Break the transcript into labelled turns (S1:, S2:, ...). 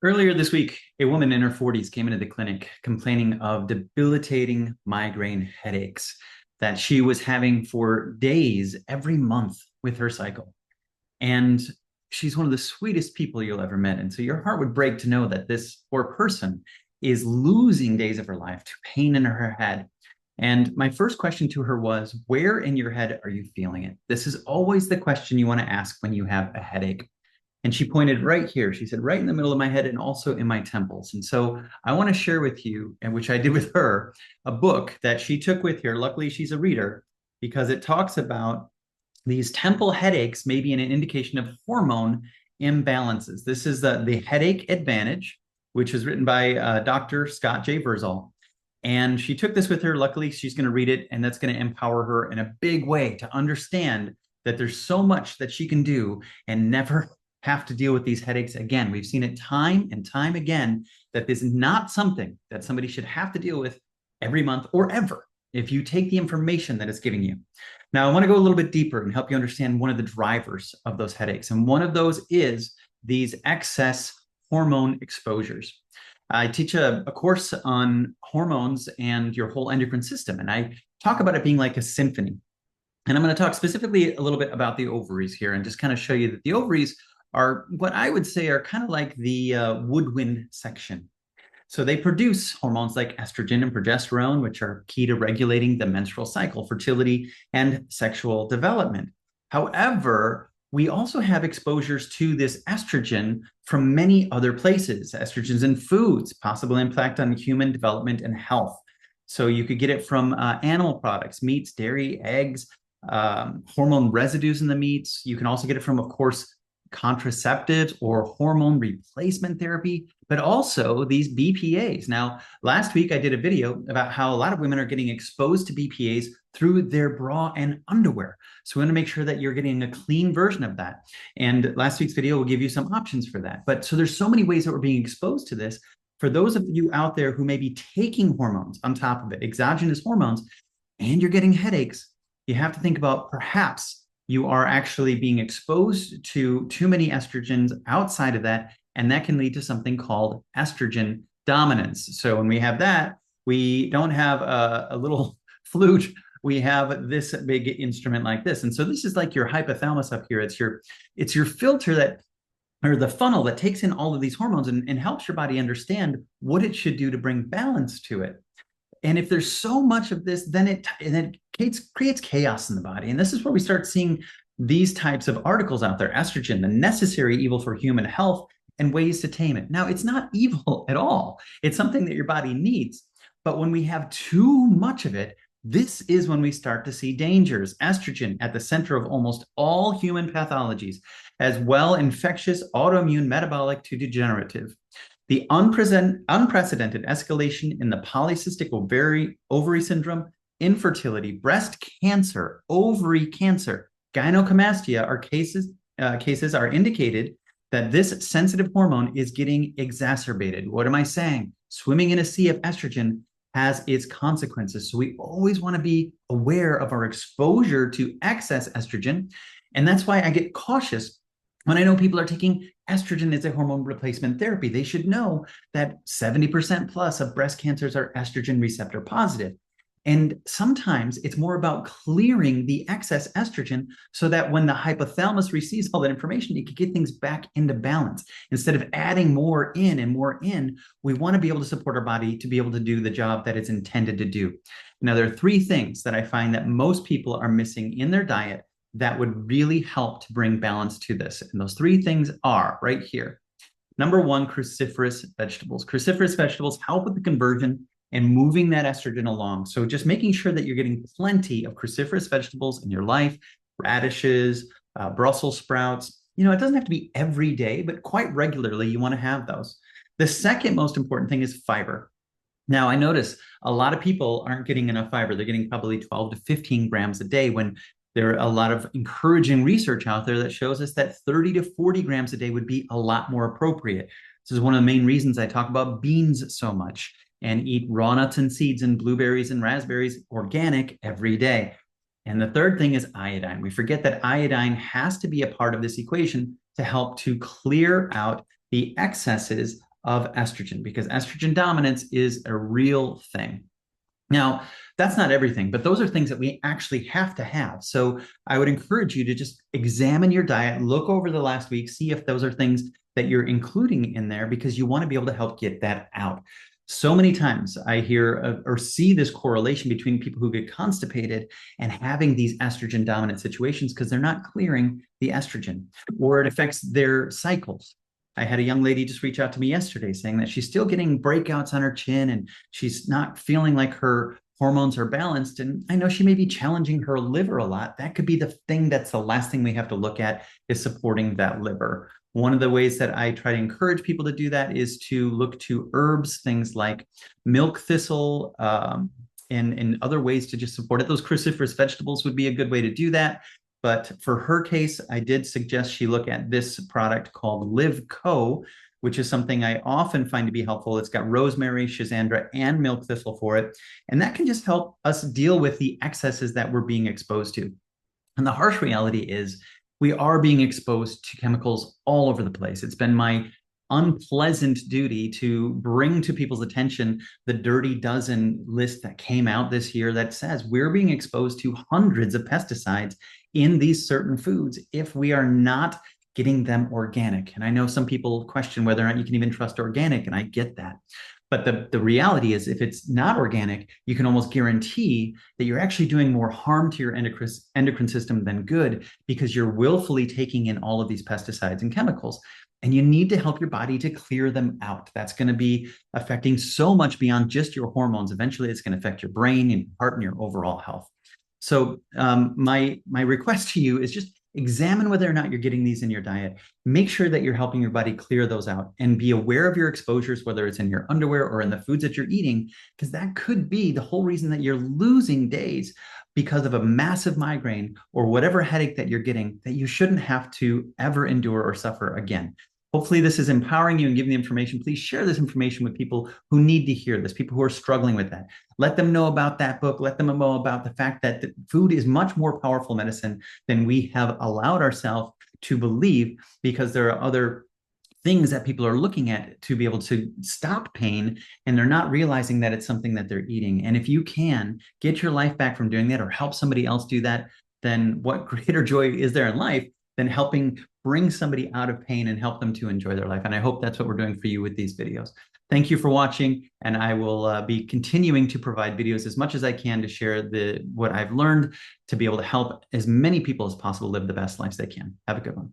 S1: Earlier this week, a woman in her 40s came into the clinic complaining of debilitating migraine headaches that she was having for days every month with her cycle. And she's one of the sweetest people you'll ever met. And so your heart would break to know that this poor person is losing days of her life to pain in her head. And my first question to her was, where in your head are you feeling it? This is always the question you want to ask when you have a headache. And she pointed right here. She said, right in the middle of my head and also in my temples. And so I want to share with you, and which I did with her, a book that she took with her. Luckily, she's a reader because it talks about these temple headaches may be an indication of hormone imbalances. This is the Headache Advantage, which is written by Dr. Scott J. Verzal. And she took this with her. Luckily, she's going to read it, and that's going to empower her in a big way to understand that there's so much that she can do and never have to deal with these headaches again. We've seen it time and time again that this is not something that somebody should have to deal with every month or ever if you take the information that it's giving you. Now, I want to go a little bit deeper and help you understand one of the drivers of those headaches. And one of those is these excess hormone exposures. I teach a course on hormones and your whole endocrine system, and I talk about it being like a symphony. And I'm going to talk specifically a little bit about the ovaries here and just kind of show you that the ovaries are what I would say are kind of like the woodwind section. So they produce hormones like estrogen and progesterone, which are key to regulating the menstrual cycle, fertility, and sexual development. However, we also have exposures to this estrogen from many other places. Estrogens in foods, possible impact on human development and health. So you could get it from animal products, meats, dairy, eggs, hormone residues in the meats. You can also get it from, of course, contraceptives or hormone replacement therapy, but also these BPAs. Now, last week I did a video about how a lot of women are getting exposed to BPAs through their bra and underwear. So we want to make sure that you're getting a clean version of that. And last week's video will give you some options for that. But so there's so many ways that we're being exposed to this. For those of you out there who may be taking hormones on top of it, exogenous hormones, and you're getting headaches, you have to think about perhaps you are actually being exposed to too many estrogens outside of that, and that can lead to something called estrogen dominance. So when we have that, we don't have a little flute, we have this big instrument like this. And so this is like your hypothalamus up here. It's your filter that, or the funnel that takes in all of these hormones and helps your body understand what it should do to bring balance to it. And if there's so much of this, then it creates chaos in the body. And this is where we start seeing these types of articles out there. Estrogen, the necessary evil for human health, and ways to tame it. Now, it's not evil at all. It's something that your body needs. But when we have too much of it, this is when we start to see dangers. Estrogen at the center of almost all human pathologies, as well infectious, autoimmune, metabolic to degenerative. The unprecedented escalation in the polycystic ovary syndrome, infertility, breast cancer, ovary cancer, gynecomastia are cases are indicated that this sensitive hormone is getting exacerbated. What am I saying? Swimming in a sea of estrogen has its consequences. So we always want to be aware of our exposure to excess estrogen. And that's why I get cautious when I know people are taking estrogen as a hormone replacement therapy. They should know that 70% plus of breast cancers are estrogen receptor positive. And sometimes it's more about clearing the excess estrogen so that when the hypothalamus receives all that information, it can get things back into balance. Instead of adding more in and more in, we want to be able to support our body to be able to do the job that it's intended to do. Now, there are three things that I find that most people are missing in their diet that would really help to bring balance to this. And those three things are right here. Number one, cruciferous vegetables. Cruciferous vegetables help with the conversion and moving that estrogen along. So just making sure that you're getting plenty of cruciferous vegetables in your life, radishes, Brussels sprouts. You know, it doesn't have to be every day, but quite regularly you want to have those. The second most important thing is fiber. Now, I notice a lot of people aren't getting enough fiber. They're getting probably 12 to 15 grams a day when there are a lot of encouraging research out there that shows us that 30 to 40 grams a day would be a lot more appropriate. This is one of the main reasons I talk about beans so much and eat raw nuts and seeds and blueberries and raspberries organic every day. And the third thing is iodine. We forget that iodine has to be a part of this equation to help to clear out the excesses of estrogen, because estrogen dominance is a real thing. Now, that's not everything, but those are things that we actually have to have. So I would encourage you to just examine your diet, look over the last week, see if those are things that you're including in there, because you want to be able to help get that out. So many times I hear or see this correlation between people who get constipated and having these estrogen dominant situations because they're not clearing the estrogen, or it affects their cycles. I had a young lady just reach out to me yesterday saying that she's still getting breakouts on her chin and she's not feeling like her hormones are balanced. And I know she may be challenging her liver a lot. That could be the thing that's the last thing we have to look at, is supporting that liver. One of the ways that I try to encourage people to do that is to look to herbs, things like milk thistle, and other ways to just support it. Those cruciferous vegetables would be a good way to do that. But for her case, I did suggest she look at this product called Live Co, which is something I often find to be helpful. It's got rosemary, schizandra, and milk thistle for it. And that can just help us deal with the excesses that we're being exposed to. And the harsh reality is we are being exposed to chemicals all over the place. It's been my unpleasant duty to bring to people's attention the Dirty Dozen list that came out this year that says we're being exposed to hundreds of pesticides in these certain foods if we are not getting them organic. And I know some people question whether or not you can even trust organic, and I get that. But the reality is, if it's not organic, you can almost guarantee that you're actually doing more harm to your endocrine system than good, because you're willfully taking in all of these pesticides and chemicals. And you need to help your body to clear them out. That's going to be affecting so much beyond just your hormones. Eventually, it's going to affect your brain and your heart and your overall health. So my request to you is just examine whether or not you're getting these in your diet. Make sure that you're helping your body clear those out, and be aware of your exposures, whether it's in your underwear or in the foods that you're eating, because that could be the whole reason that you're losing days because of a massive migraine or whatever headache that you're getting that you shouldn't have to ever endure or suffer again. Hopefully this is empowering you and giving the information. Please share this information with people who need to hear this, people who are struggling with that. Let them know about that book. Let them know about the fact that food is much more powerful medicine than we have allowed ourselves to believe, because there are other things that people are looking at to be able to stop pain, and they're not realizing that it's something that they're eating. And if you can get your life back from doing that, or help somebody else do that, then what greater joy is there in life than helping bring somebody out of pain and help them to enjoy their life? And I hope that's what we're doing for you with these videos. Thank you for watching, and I will be continuing to provide videos as much as I can to share what I've learned to be able to help as many people as possible live the best lives they can. Have a good one.